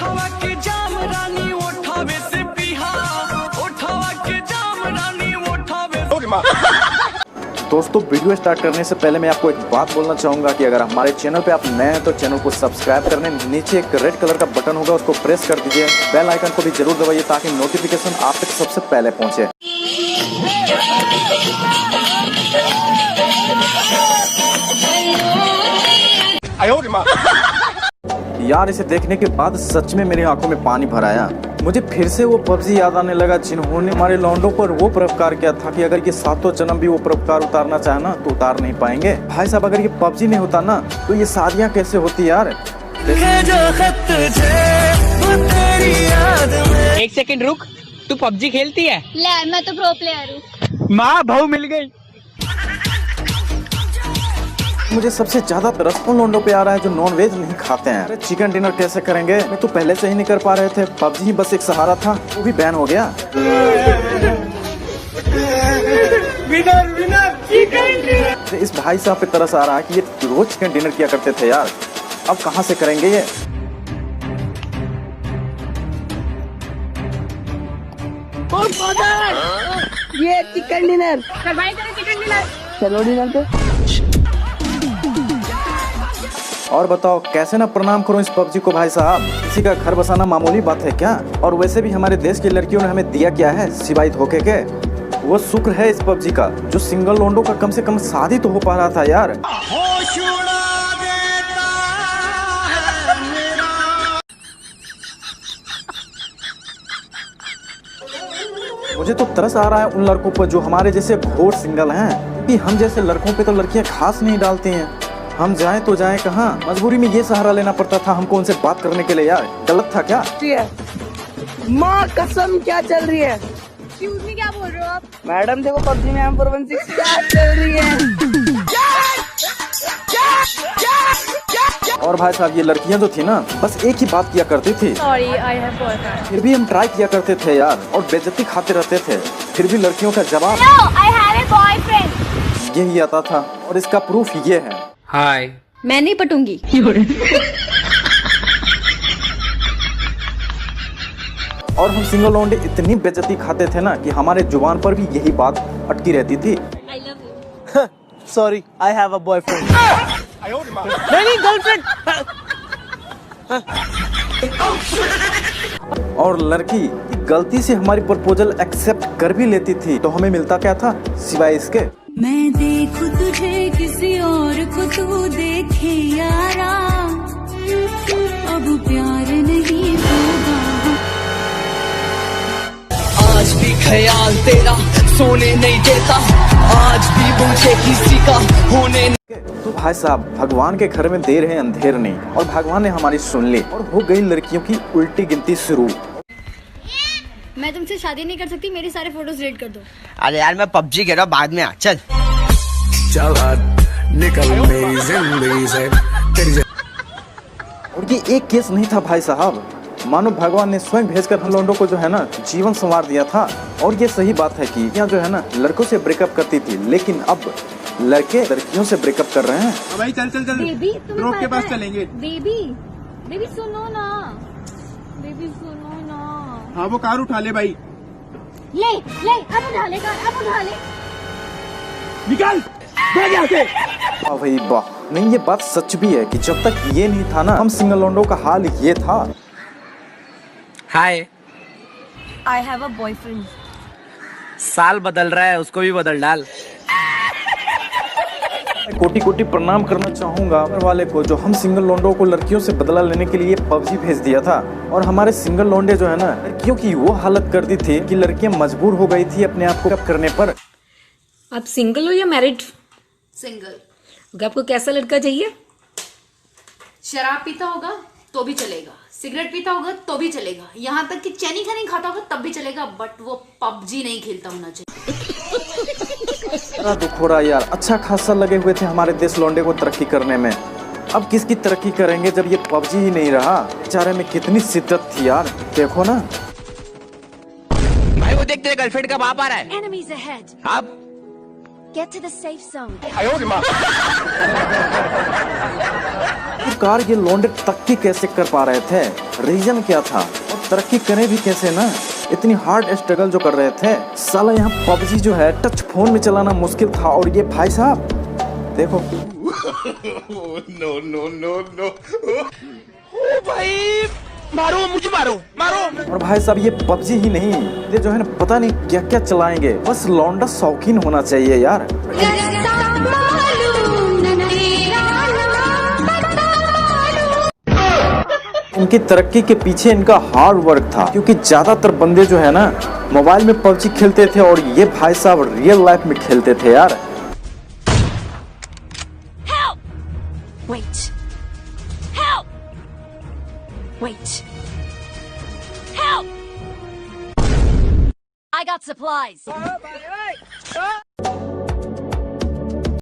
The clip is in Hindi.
उठावा के जाम रानी उठावे से पिहा, उठावा के जाम रानी उठावे। दोस्तों वीडियो स्टार्ट करने से पहले मैं आपको एक बात बोलना चाहूंगा कि अगर हमारे चैनल पे आप नए हैं तो चैनल को सब्सक्राइब करने नीचे एक रेड कलर का बटन होगा, उसको प्रेस कर दीजिए। बेल आइकन को भी जरूर दबाइए ताकि नोटिफिकेशन आप तक सबसे पहले पहुंचे। यार इसे देखने के बाद सच में मेरी आंखों में पानी भर आया। मुझे फिर से वो पबजी याद आने लगा जिन्होंने हमारे लौंडों पर वो परोपकार किया था कि अगर ये सातों जन्म भी वो परोपकार उतारना चाहे ना तो उतार नहीं पाएंगे। भाई साहब अगर ये पबजी नहीं होता ना तो ये शादियाँ कैसे होती यार। एक सेकंड रुक, तू पबजी खेलती है? ले मैं तो प्रो प्लेयर हूँ। माँ भाव मिल गई। मुझे सबसे ज्यादा तरस उन लोगों पे आ रहा है जो नॉन वेज नहीं खाते हैं। अरे चिकन डिनर कैसे करेंगे, मैं तो पहले से ही नहीं कर पा रहे थे। पबजी ही बस एक सहारा था, वो भी बैन हो गया। तो इस भाई साहब पे तरस आ रहा है कि ये रोज चिकन डिनर किया करते थे यार, अब कहाँ से करेंगे ये। ये चिकन डिनर करवाई तेरे चिकन डिनर। चलो डिनर पे। और बताओ कैसे ना प्रणाम करूं इस पबजी को भाई साहब। किसी का घर बसाना मामूली बात है क्या। और वैसे भी हमारे देश की लड़कियों ने हमें दिया क्या है सिवाय धोखे के। वो शुक्र है इस पबजी का जो सिंगल लोंडो का कम से कम शादी तो हो पा रहा था यार। मुझे तो तरस आ रहा है उन लड़कों पर जो हमारे जैसे घोर सिंगल हैं, कि हम जैसे लड़कों पे तो लड़कियां खास नहीं डालती हैं। हम जाएं तो जाएं कहाँ, मजबूरी में ये सहारा लेना पड़ता था हमको उनसे बात करने के लिए यार। गलत था क्या? माँ कसम क्या चल रही है? एक्सक्यूज मी क्या बोल रहे हो आप? मैडम देखो पबजी में M416 क्या चल रही है। और भाई साहब ये लड़कियां जो थी ना बस एक ही बात किया करती थी, सॉरी आई हैव बॉयफ्रेंड। फिर भी हम ट्राई किया करते थे यार और बेइज्जती खाते रहते थे। फिर भी लड़कियों का जवाब आई हैव ए बॉयफ्रेंड यही आता था और इसका प्रूफ ये है। हाय मैं नहीं पटूंगी। और हम सिंगल लौंडे इतनी बेइज्जती खाते थे ना कि हमारे जुबान पर भी यही बात अटकी रहती थी। I love you. Sorry I have a boyfriend. नहीं गर्लफ्रेंड। और लड़की गलती से हमारी प्रपोजल एक्सेप्ट कर भी लेती थी तो हमें मिलता क्या था सिवाय इसके। मैं देखूं तुझे किसी और को तू देखे यारा, अब प्यार नहीं होगा। आज भी ख्याल तेरा सोने नहीं देता, आज भी मुझे किसी का होने। तो भाई साहब भगवान के घर में देर है अंधेर नहीं, और भगवान ने हमारी सुन ली और हो गई लड़कियों की उल्टी गिनती शुरू। मैं तुमसे शादी नहीं कर सकती, मेरे सारे फोटोज डिलीट कर दो। अरे यार मैं पबजी खेल रहा हूँ, बाद में आ चल। निकल मेरी जिंदगी से तेरी। और ये एक केस नहीं था भाई साहब, मानो भगवान ने स्वयं भेजकर हम लोगों को जो है ना जीवन संवार दिया था। और ये सही बात है कि यहाँ जो है ना लड़कों से ब्रेकअप करती थी, लेकिन अब लड़के लड़कियों से ब्रेकअप कर रहे हैं। भाई चल चल चल बेबी रोक के पास चलेंगे। बेबी बेबी सुनो ना, बेबी सुनो ना। हाँ वो कार उठा ले भाई, ले ले अब उठा ले कार, अब उठा ले। निकाल भाग यहाँ से। वाह भाई वाह। नहीं ये बात सच भी है कि जब तक ये नहीं था ना हम सिंगल लोंडो का हाल ये था। हाय आई हैव अ बॉयफ्रेंड। साल बदल रहा है, उसको भी बदल डाल। मैं कोटि कोटि प्रणाम करना चाहूंगा घर वाले को जो हम सिंगल लोंडो को लड़कियों से बदला लेने के लिए पबजी भेज दिया था। और हमारे सिंगल लोंडे जो है ना लड़कियों की वो हालत कर दी थी कि लड़कियां मजबूर हो गई थी अपने आप को करने पर। आप सिंगल हो या मैरिड? सिंगल। आपको कैसा लड़का चाहिए? शराब पीता होगा तो भी चलेगा, सिगरेट पीता होगा तो भी चलेगा, यहाँ तक कि चैनी खा नहीं खाता होगा तब भी चलेगा, बट वो पबजी नहीं खेलता होना चाहिए। बड़ा दुख हो रहा है यार, अच्छा खासा लगे हुए थे हमारे देश लौंडे को तरक्की करने में। अब किसकी तरक्की करेंगे जब ये पबजी ही नहीं रहा। बेचारे में कितनी शिद्दत थी यार, देखो ना। भाई वो देख तेरे गर्लफ्रेंड का बाप आ रहा है। Enemies ahead. अब Get to the safe zone. Car ये लौंडे तक की कैसे कर पा रहे थे। रीजन क्या था और तरक्की करें भी कैसे ना। इतनी हार्ड स्ट्रगल जो कर रहे थे। साला यहाँ पबजी जो है टच फोन में चलाना मुश्किल था और ये भाई साहब देखो। नो नो नो नो भाई मारो मुझे मारो मारो। और भाई साहब ये पबजी ही नहीं, ये जो है ना पता नहीं क्या क्या चलाएंगे। बस लौंडा शौकीन होना चाहिए यार। इनकी तरक्की के पीछे इनका हार्ड वर्क था, क्योंकि ज्यादातर बंदे जो है ना मोबाइल में पबजी खेलते थे और ये भाई साहब रियल लाइफ में खेलते थे यार। Wait. Help! Wait. Help! I got supplies.